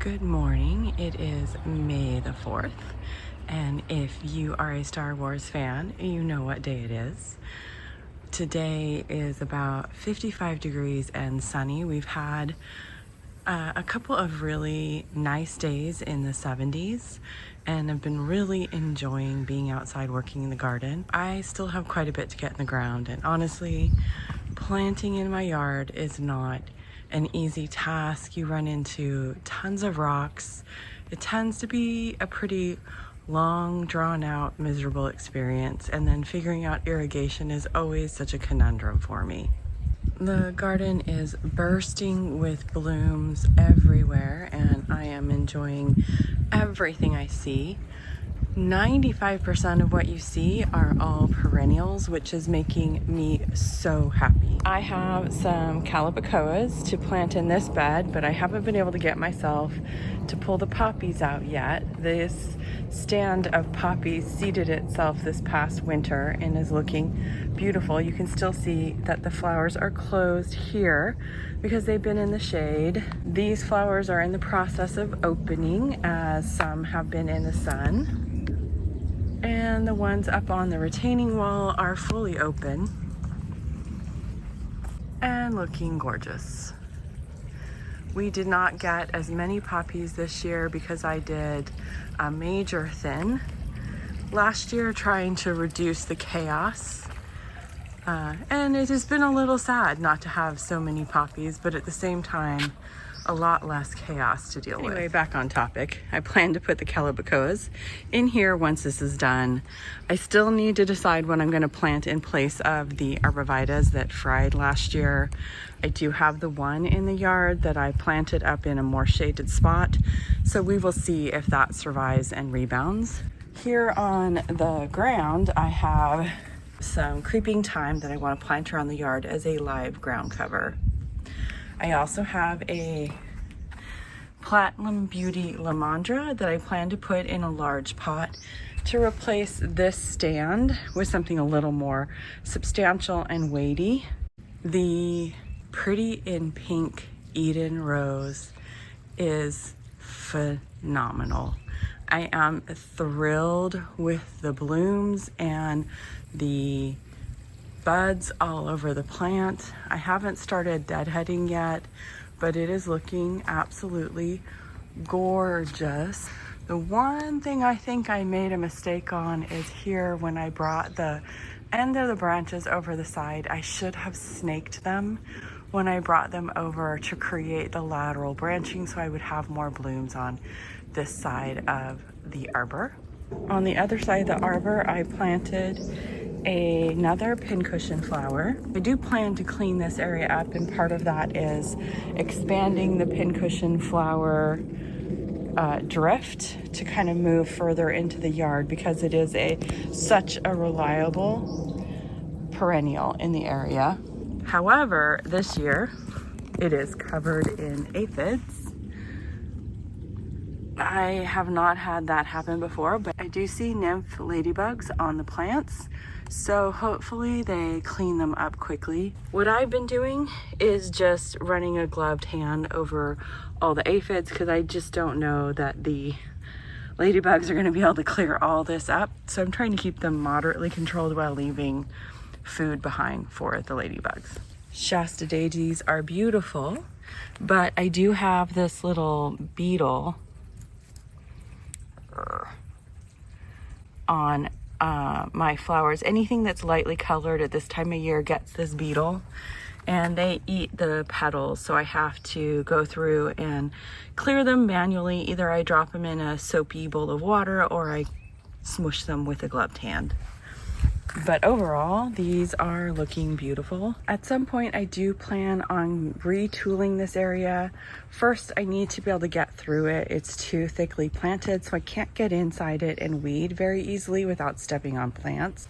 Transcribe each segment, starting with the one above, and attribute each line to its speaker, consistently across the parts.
Speaker 1: Good morning. It is May the 4th, and if you are a Star Wars fan, you know what day it is. Today is about 55 degrees and sunny. We've had a couple of really nice days in the 70s, and I've been really enjoying being outside working in the garden. I still have quite a bit to get in the ground, and honestly, planting in my yard is not an easy task. You run into tons of rocks. It tends to be a pretty long, drawn out, miserable experience, and then figuring out irrigation is always such a conundrum for me. The garden is bursting with blooms everywhere, and I am enjoying everything I see. 95% of what you see are all perennials, which is making me so happy. I have some calabacoas to plant in this bed, but I haven't been able to get myself to pull the poppies out yet. This stand of poppies seeded itself this past winter and is looking beautiful. You can still see that the flowers are closed here because they've been in the shade. These flowers are in the process of opening, as some have been in the sun. And the ones up on the retaining wall are fully open and looking gorgeous. We did not get as many poppies this year because I did a major thin last year trying to reduce the chaos. And it has been a little sad not to have so many poppies, but at the same time, a lot less chaos to deal with. Anyway, back on topic. I plan to put the calabacoas in here once this is done. I still need to decide what I'm going to plant in place of the arborvitaes that fried last year. I do have the one in the yard that I planted up in a more shaded spot, so we will see if that survives and rebounds. Here on the ground, I have some creeping thyme that I want to plant around the yard as a live ground cover. I also have a Platinum Beauty Lamandra that I plan to put in a large pot to replace this stand with something a little more substantial and weighty. The Pretty in Pink Eden Rose is phenomenal. I am thrilled with the blooms and the buds all over the plant. I haven't started deadheading yet, but it is looking absolutely gorgeous. The one thing I think I made a mistake on is here when I brought the end of the branches over the side. I should have snaked them when I brought them over to create the lateral branching so I would have more blooms on this side of the arbor. On the other side of the arbor, I planted another pincushion flower. I do plan to clean this area up, and part of that is expanding the pincushion flower drift to kind of move further into the yard because it is such a reliable perennial in the area. However, this year it is covered in aphids. I have not had that happen before, but I do see nymph ladybugs on the plants, so hopefully they clean them up quickly. What I've been doing is just running a gloved hand over all the aphids because I just don't know that the ladybugs are going to be able to clear all this up, so I'm trying to keep them moderately controlled while leaving food behind for the ladybugs. Shasta daisies are beautiful, but I do have this little beetle on my flowers. Anything that's lightly colored at this time of year gets this beetle, and they eat the petals, so I have to go through and clear them manually. Either I drop them in a soapy bowl of water or I smush them with a gloved hand. But overall, these are looking beautiful. At some point, I do plan on retooling this area. First, I need to be able to get through it. It's too thickly planted, so I can't get inside it and weed very easily without stepping on plants.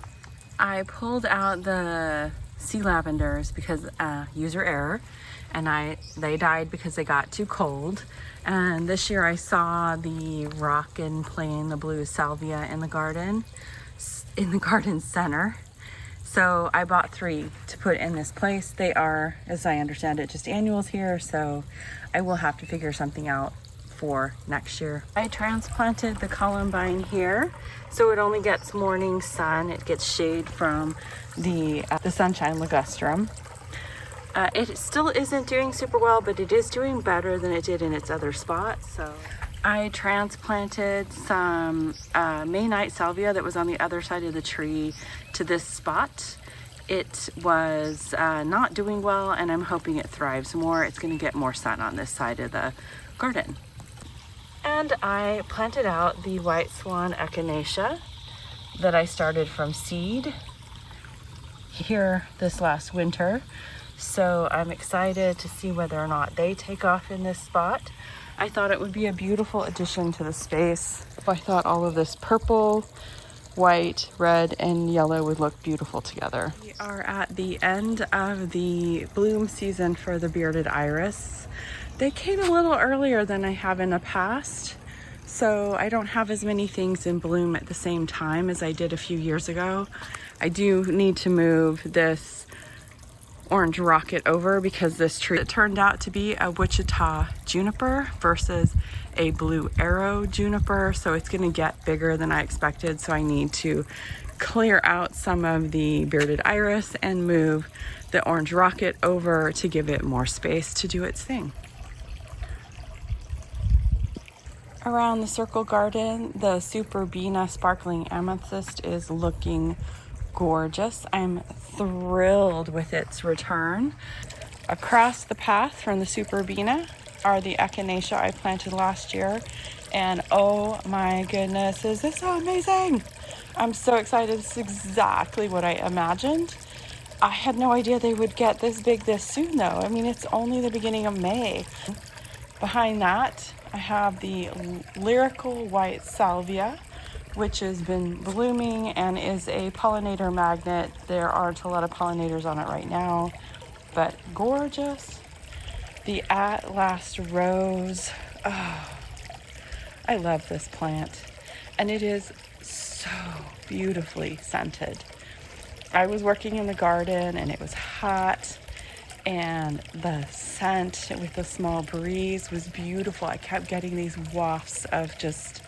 Speaker 1: I pulled out the sea lavenders because user error, and they died because they got too cold. And this year I saw the rockin' plain, the blue salvia in the garden center. So I bought 3 to put in this place. They are, as I understand it, just annuals here, so I will have to figure something out for next year. I transplanted the columbine here, so it only gets morning sun. It gets shade from the sunshine ligustrum. It still isn't doing super well, but it is doing better than it did in its other spot. So I transplanted some May night salvia that was on the other side of the tree to this spot. It was not doing well, and I'm hoping it thrives more. It's going to get more sun on this side of the garden. And I planted out the white swan echinacea that I started from seed here this last winter. So I'm excited to see whether or not they take off in this spot. I thought it would be a beautiful addition to the space. I thought all of this purple, white, red, and yellow would look beautiful together. We are at the end of the bloom season for the bearded iris. They came a little earlier than I have in the past, so I don't have as many things in bloom at the same time as I did a few years ago. I do need to move this orange rocket over because this tree, it turned out to be a Wichita juniper versus a blue arrow juniper, so it's going to get bigger than I expected. So I need to clear out some of the bearded iris and move the orange rocket over to give it more space to do its thing. Around the circle garden, the Superbena sparkling amethyst is looking gorgeous. I'm thrilled with its return. Across the path from the Superbena are the echinacea I planted last year, and oh my goodness, is this so amazing! I'm so excited. This is exactly what I imagined. I had no idea they would get this big this soon though. I mean, it's only the beginning of May. Behind that, I have the lyrical white salvia, which has been blooming and is a pollinator magnet. There aren't a lot of pollinators on it right now, but gorgeous. The At Last Rose. Oh, I love this plant, and it is so beautifully scented. I was working in the garden and it was hot, and the scent with the small breeze was beautiful. I kept getting these wafts of just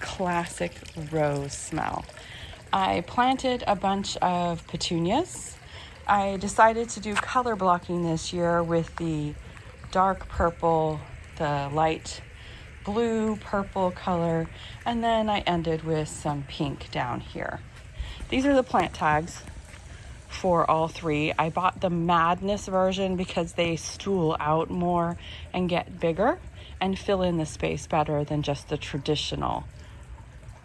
Speaker 1: classic rose smell. I planted a bunch of petunias. I decided to do color blocking this year with the dark purple, the light blue purple color, and then I ended with some pink down here. These are the plant tags for all three. I bought the Madness version because they stool out more and get bigger and fill in the space better than just the traditional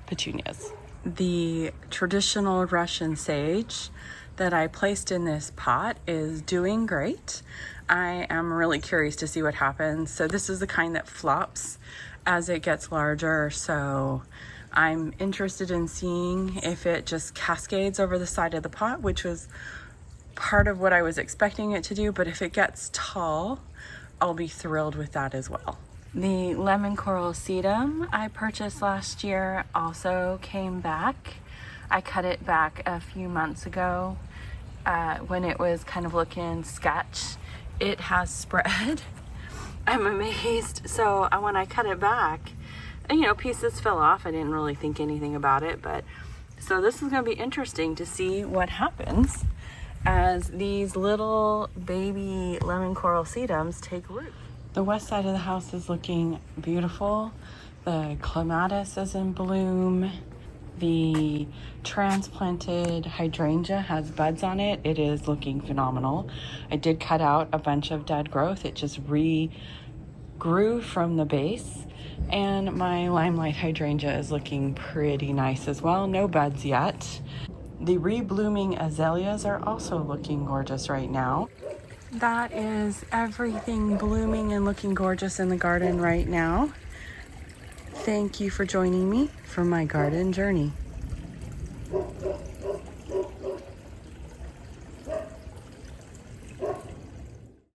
Speaker 1: petunias. The traditional Russian sage that I placed in this pot is doing great. I am really curious to see what happens. So this is the kind that flops as it gets larger, so I'm interested in seeing if it just cascades over the side of the pot, which was part of what I was expecting it to do, but if it gets tall, I'll be thrilled with that as well. The lemon coral sedum I purchased last year also came back. I cut it back a few months ago when it was kind of looking sketch. It has spread. I'm amazed. So when I cut it back, you know, pieces fell off. I didn't really think anything about it, but so this is going to be interesting to see what happens as these little baby lemon coral sedums take root. The west side of the house is looking beautiful. The clematis is in bloom. The transplanted hydrangea has buds on it. It is looking phenomenal. I did cut out a bunch of dead growth. It just regrew from the base. And my limelight hydrangea is looking pretty nice as well. No buds yet. The reblooming azaleas are also looking gorgeous right now. That is everything blooming and looking gorgeous in the garden right now. Thank you for joining me for my garden journey.